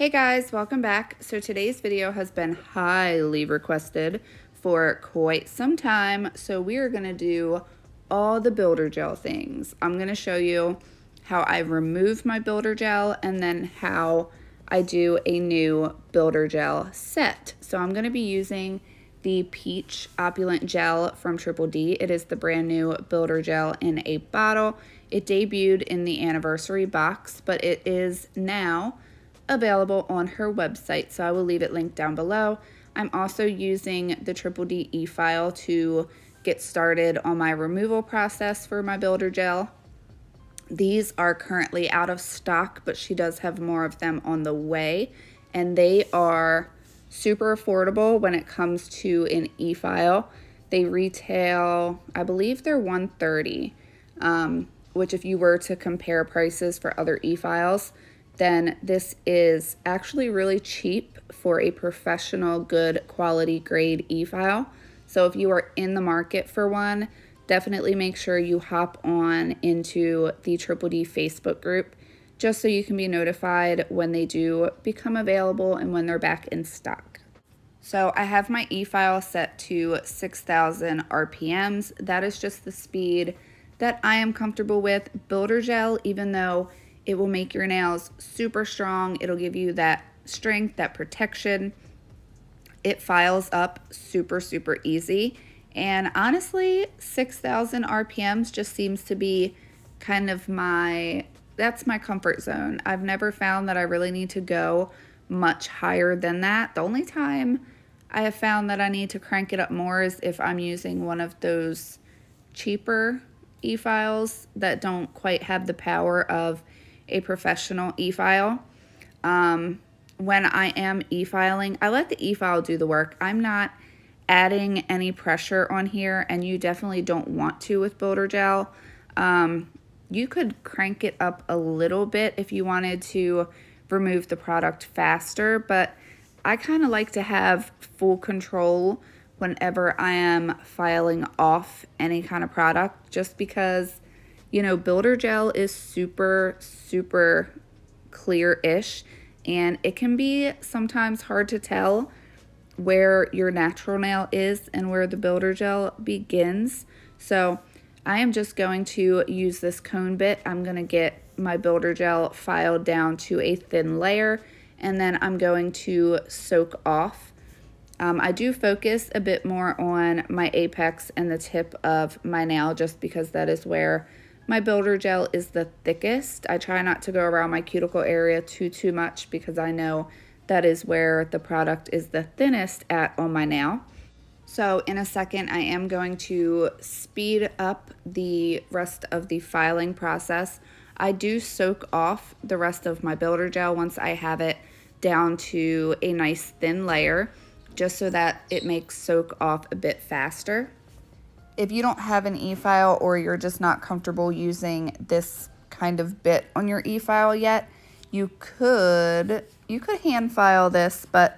Hey guys, welcome back. So today's video has been highly requested for quite some time. So we are going to do all the builder gel things. I'm going to show you how I remove my builder gel and then how I do a new builder gel set. So I'm going to be using the Peach Opulent Gel from Triple D. It is the brand new builder gel in a bottle. It debuted in the anniversary box, but it is now available on her website, so I will leave it linked down below. I'm also using the Triple D e-file to get started on my removal process for my builder gel. These are currently out of stock, but she does have more of them on the way, and they are super affordable when it comes to an e-file. They retail, I believe they're $130, which if you were to compare prices for other e-files, then this is actually really cheap for a professional, good quality grade e-file. So if you are in the market for one, definitely make sure you hop on into the Triple D Facebook group just so you can be notified when they do become available and when they're back in stock. So I have my e-file set to 6,000 RPMs. That is just the speed that I am comfortable with. Builder gel, even though it will make your nails super strong, it'll give you that strength, that protection, it files up super easy. And honestly, 6,000 RPMs just seems to be kind of that's my comfort zone. I've never found that I really need to go much higher than that. The only time I have found that I need to crank it up more is if I'm using one of those cheaper e-files that don't quite have the power of a professional e-file. When I am e-filing, I let the e-file do the work. I'm not adding any pressure on here, and you definitely don't want to with builder gel. You could crank it up a little bit if you wanted to remove the product faster, but I kind of like to have full control whenever I am filing off any kind of product, just because, you know, builder gel is super clear-ish, and it can be sometimes hard to tell where your natural nail is and where the builder gel begins. So I am just going to use this cone bit. I'm going to get my builder gel filed down to a thin layer, and then I'm going to soak off. I do focus a bit more on my apex and the tip of my nail just because that is where my builder gel is the thickest. I try not to go around my cuticle area too much because I know that is where the product is the thinnest on my nail. So in a second, I am going to speed up the rest of the filing process. I do soak off the rest of my builder gel once I have it down to a nice thin layer, just so that it makes soak off a bit faster. If you don't have an e-file or you're just not comfortable using this kind of bit on your e-file yet, you could hand file this, but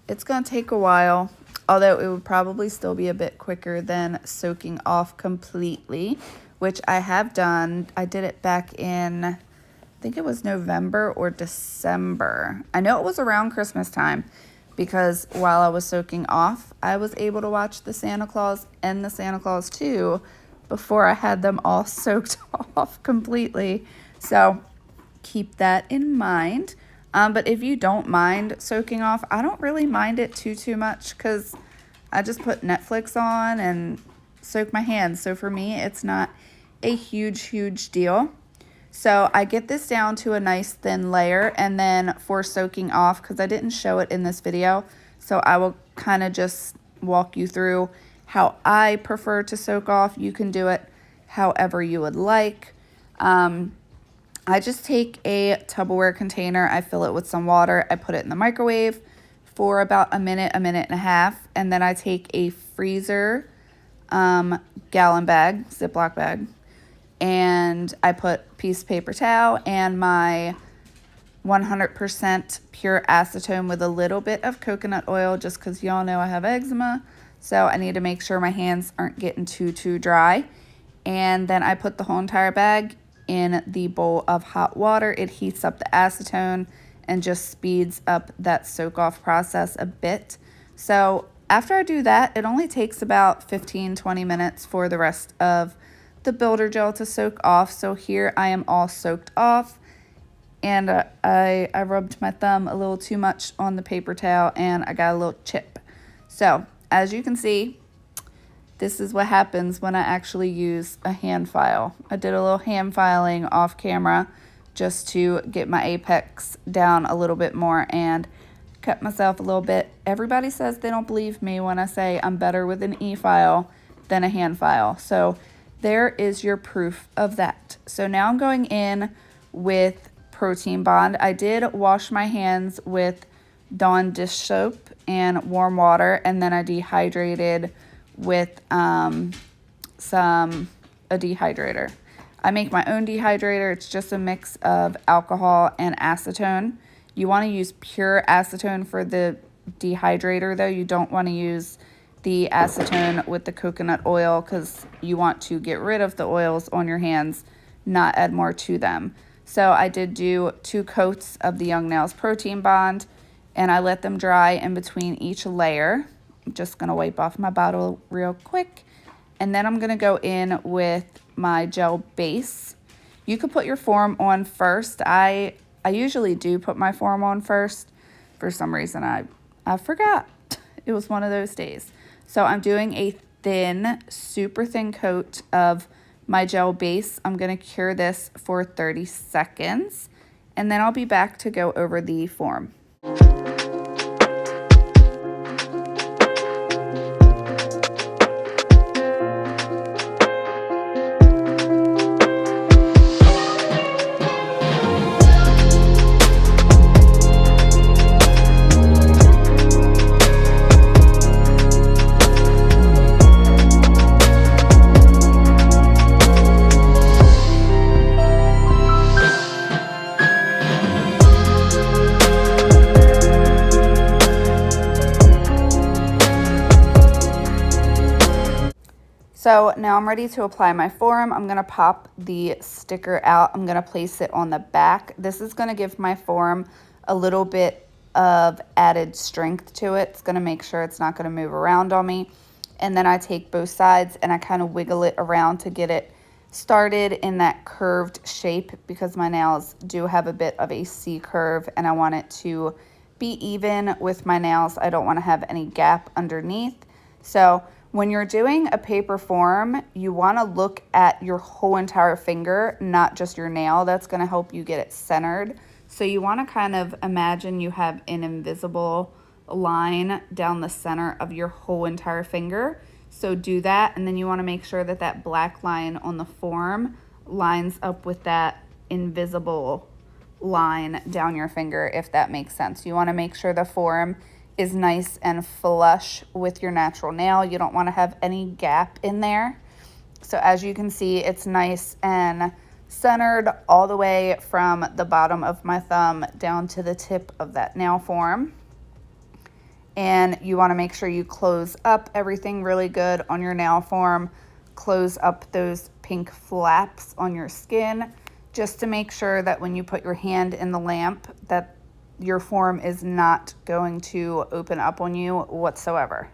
it's going to take a while, although it would probably still be a bit quicker than soaking off completely, which I have done. I did it back in, I think it was November or December. I know it was around Christmas time, because while I was soaking off, I was able to watch the Santa Claus and the Santa Claus 2 before I had them all soaked off completely. So keep that in mind. But if you don't mind soaking off, I don't really mind it too much because I just put Netflix on and soak my hands. So for me, it's not a huge deal. So I get this down to a nice thin layer, and then for soaking off, because I didn't show it in this video, so I will kind of just walk you through how I prefer to soak off. You can do it however you would like. I just take a Tupperware container, I fill it with some water, I put it in the microwave for about a minute and a half, and then I take a freezer gallon bag, Ziploc bag, and I put piece of paper towel and my 100% pure acetone with a little bit of coconut oil, just because y'all know I have eczema, so I need to make sure my hands aren't getting too dry. And then I put the whole entire bag in the bowl of hot water. It heats up the acetone, and just speeds up that soak off process a bit. So after I do that, it only takes about 15-20 minutes for the rest of the builder gel to soak off. So here I am all soaked off, and I rubbed my thumb a little too much on the paper towel and I got a little chip. So as you can see, this is what happens when I actually use a hand file. I did a little hand filing off camera just to get my apex down a little bit more and cut myself a little bit. Everybody says they don't believe me when I say I'm better with an e-file than a hand file. So there is your proof of that. So now I'm going in with Protein Bond. I did wash my hands with Dawn dish soap and warm water, and then I dehydrated with a dehydrator. I make my own dehydrator. It's just a mix of alcohol and acetone. You want to use pure acetone for the dehydrator though. You don't want to use the acetone with the coconut oil because you want to get rid of the oils on your hands, not add more to them. So I did do 2 coats of the Young Nails Protein Bond, and I let them dry in between each layer. I'm just going to wipe off my bottle real quick. And then I'm going to go in with my gel base. You could put your form on first. I usually do put my form on first. For some reason, I forgot. It was one of those days. So I'm doing a thin, super thin coat of my gel base. I'm going to cure this for 30 seconds, and then I'll be back to go over the form. So now I'm ready to apply my form. I'm going to pop the sticker out. I'm going to place it on the back. This is going to give my form a little bit of added strength to it. It's going to make sure it's not going to move around on me. And then I take both sides and I kind of wiggle it around to get it started in that curved shape, because my nails do have a bit of a C curve and I want it to be even with my nails. I don't want to have any gap underneath. So when you're doing a paper form, you want to look at your whole entire finger, not just your nail. That's going to help you get it centered. So you want to kind of imagine you have an invisible line down the center of your whole entire finger. So do that, and then you want to make sure that that black line on the form lines up with that invisible line down your finger, if that makes sense. You want to make sure the form is nice and flush with your natural nail. You don't want to have any gap in there. So as you can see, it's nice and centered all the way from the bottom of my thumb down to the tip of that nail form. And you want to make sure you close up everything really good on your nail form. Close up those pink flaps on your skin, just to make sure that when you put your hand in the lamp, that your form is not going to open up on you whatsoever.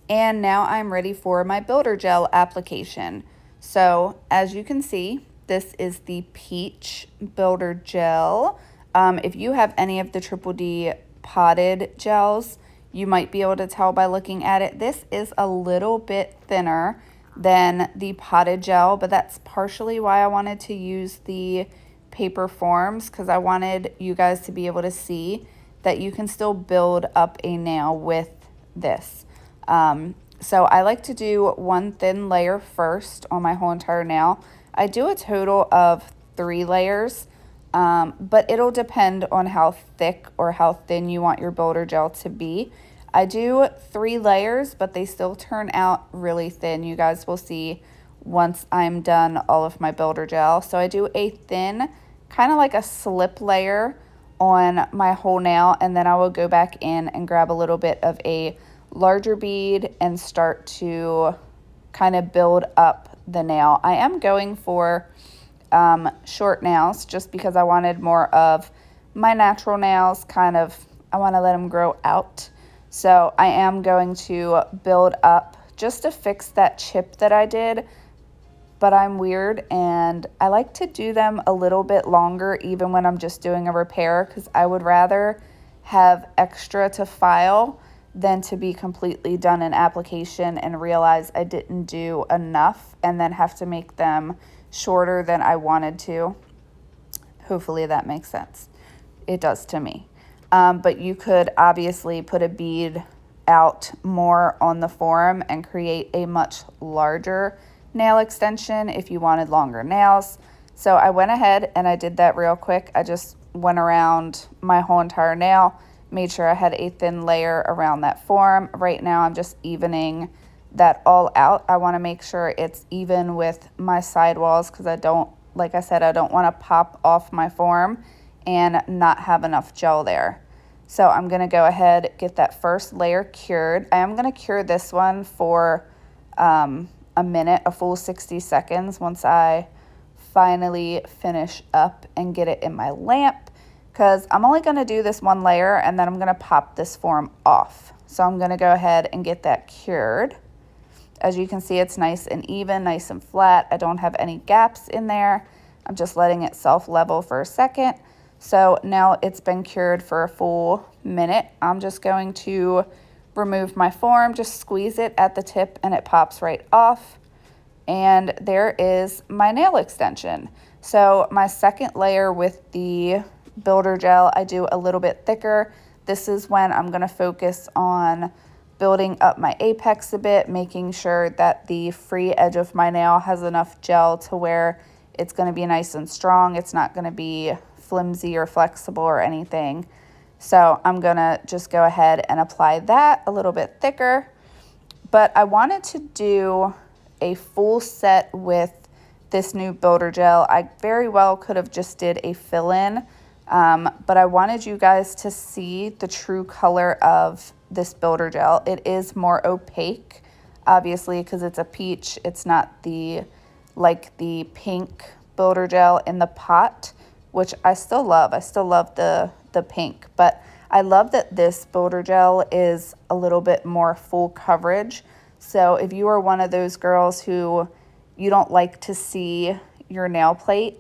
And now I'm ready for my builder gel application. So as you can see, this is the Peach Builder Gel. If you have any of the Triple D potted gels, you might be able to tell by looking at it. This is a little bit thinner than the potted gel, but that's partially why I wanted to use the paper forms, because I wanted you guys to be able to see that you can still build up a nail with this. So I like to do one thin layer first on my whole entire nail. I do a total of 3 layers, but it'll depend on how thick or how thin you want your builder gel to be. I do 3 layers, but they still turn out really thin. You guys will see once I'm done all of my builder gel. So I do a thin, kind of like a slip layer on my whole nail, and then I will go back in and grab a little bit of a larger bead and start to kind of build up the nail. I am going for short nails just because I wanted more of my natural nails kind of, I want to let them grow out. So I am going to build up just to fix that chip that I did. But I'm weird and I like to do them a little bit longer even when I'm just doing a repair, because I would rather have extra to file than to be completely done in application and realize I didn't do enough and then have to make them shorter than I wanted to. Hopefully that makes sense. It does to me. But you could obviously put a bead out more on the form and create a much larger nail extension if you wanted longer nails. So I went ahead and I did that real quick. I just went around my whole entire nail, made sure I had a thin layer around that form. Right now I'm just evening that all out. I want to make sure it's even with my sidewalls because I don't, like I said, I don't want to pop off my form and not have enough gel there. So I'm going to go ahead, get that first layer cured. I am going to cure this one for a minute, a full 60 seconds once I finally finish up and get it in my lamp, because I'm only going to do this one layer and then I'm going to pop this form off. So I'm going to go ahead and get that cured. As you can see, it's nice and even, nice and flat. I don't have any gaps in there. I'm just letting it self-level for a second. So now it's been cured for a full minute. I'm just going to remove my form, just squeeze it at the tip and it pops right off. And there is my nail extension. So my second layer with the builder gel, I do a little bit thicker. This is when I'm going to focus on building up my apex a bit, making sure that the free edge of my nail has enough gel to where it's going to be nice and strong. It's not going to be flimsy or flexible or anything. So I'm going to just go ahead and apply that a little bit thicker. But I wanted to do a full set with this new builder gel. I very well could have just did a fill-in, but I wanted you guys to see the true color of this builder gel. It is more opaque, obviously, because it's a peach. It's not like the pink builder gel in the pot, which I still love. I still love the pink, but I love that this builder gel is a little bit more full coverage. So if you are one of those girls who you don't like to see your nail plate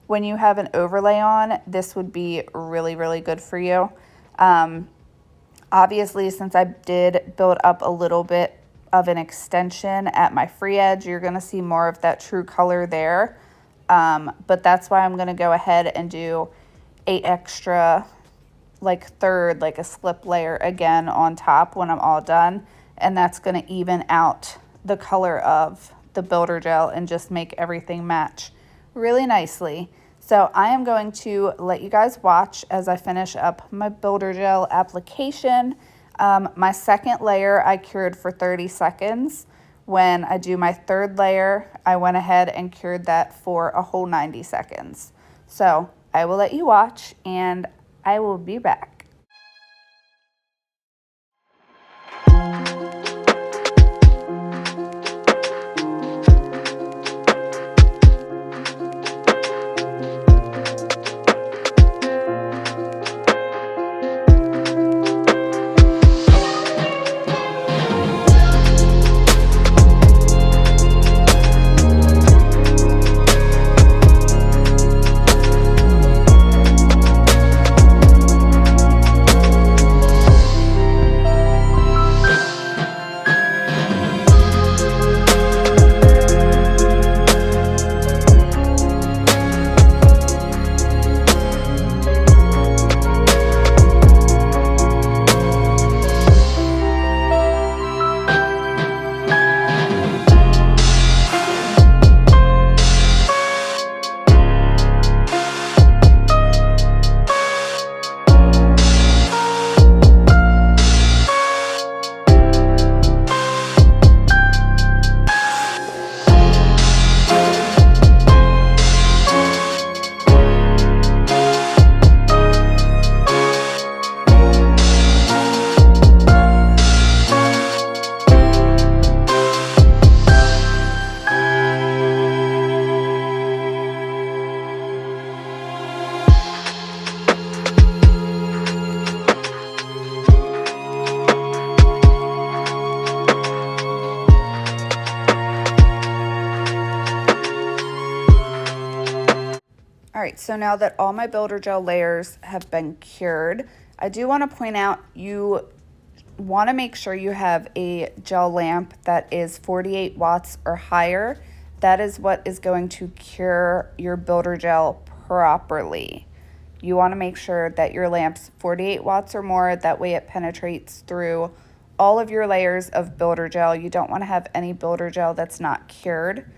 when you have an overlay on, this would be really, really good for you. Obviously, since I did build up a little bit of an extension at my free edge, you're going to see more of that true color there. But that's why I'm going to go ahead and do a extra third, a slip layer again on top when I'm all done. And that's going to even out the color of the builder gel and just make everything match really nicely. So I am going to let you guys watch as I finish up my builder gel application. My second layer I cured for 30 seconds. When I do my third layer, I went ahead and cured that for a whole 90 seconds. So I will let you watch and I will be back. Alright, so now that all my builder gel layers have been cured, I do want to point out you want to make sure you have a gel lamp that is 48 watts or higher. That is what is going to cure your builder gel properly. You want to make sure that your lamp's 48 watts or more. That way it penetrates through all of your layers of builder gel. You don't want to have any builder gel that's not cured.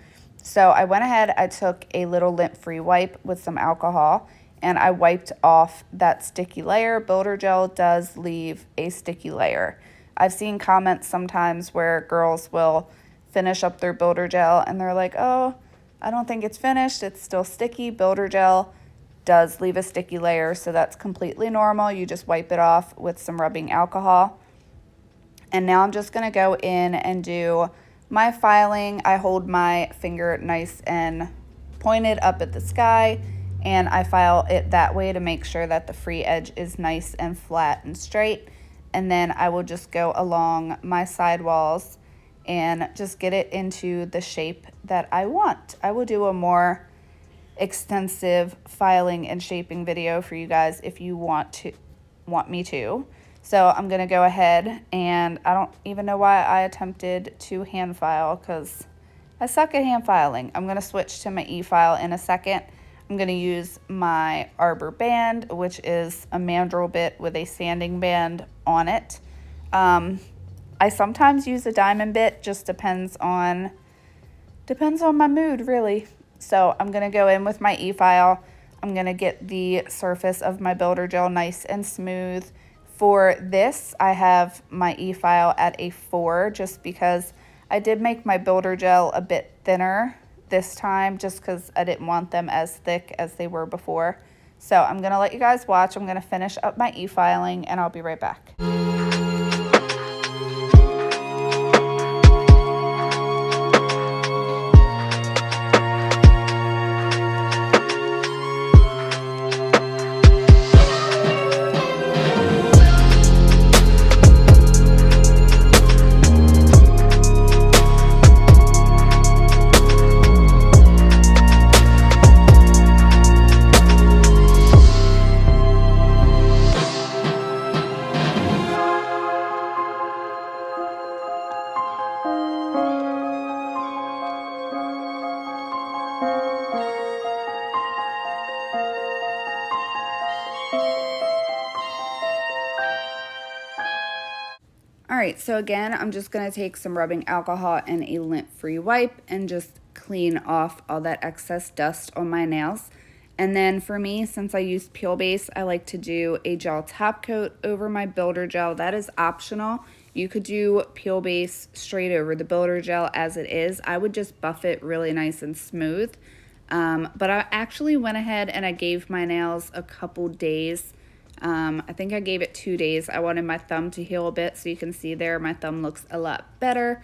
So I went ahead, I took a little lint-free wipe with some alcohol, and I wiped off that sticky layer. Builder gel does leave a sticky layer. I've seen comments sometimes where girls will finish up their builder gel and they're like, oh, I don't think it's finished, it's still sticky. Builder gel does leave a sticky layer, so that's completely normal. You just wipe it off with some rubbing alcohol. And now I'm just gonna go in and do my filing. I hold my finger nice and pointed up at the sky, and I file it that way to make sure that the free edge is nice and flat and straight. And then I will just go along my side walls and just get it into the shape that I want. I will do a more extensive filing and shaping video for you guys if you want me to. So I'm gonna go ahead, and I don't even know why I attempted to hand file because I suck at hand filing. I'm gonna switch to my e-file in a second. I'm gonna use my arbor band, which is a mandrel bit with a sanding band on it. I sometimes use a diamond bit, just depends on my mood, really. So I'm gonna go in with my e-file. I'm gonna get the surface of my builder gel nice and smooth. For this, I have my e-file at a 4 just because I did make my builder gel a bit thinner this time just because I didn't want them as thick as they were before. So I'm going to let you guys watch. I'm going to finish up my e-filing and I'll be right back. Alright, so again, I'm just going to take some rubbing alcohol and a lint-free wipe and just clean off all that excess dust on my nails. And then for me, since I use peel base, I like to do a gel top coat over my builder gel. That is optional. You could do peel base straight over the builder gel as it is. I would just buff it really nice and smooth. But I actually went ahead and I gave my nails a couple days. I think I gave it 2 days. I wanted my thumb to heal a bit, so you can see there my thumb looks a lot better.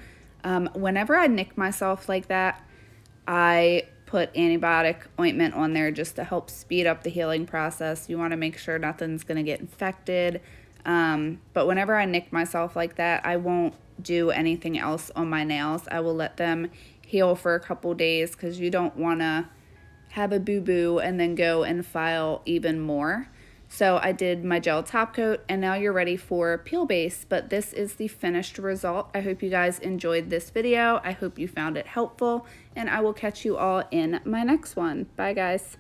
Whenever I nick myself like that, I put antibiotic ointment on there just to help speed up the healing process. You want to make sure nothing's going to get infected. But whenever I nick myself like that, I won't do anything else on my nails. I will let them heal for a couple days because you don't want to have a boo-boo and then go and file even more. So I did my gel top coat, and now you're ready for peel base, but this is the finished result. I hope you guys enjoyed this video. I hope you found it helpful, and I will catch you all in my next one. Bye, guys.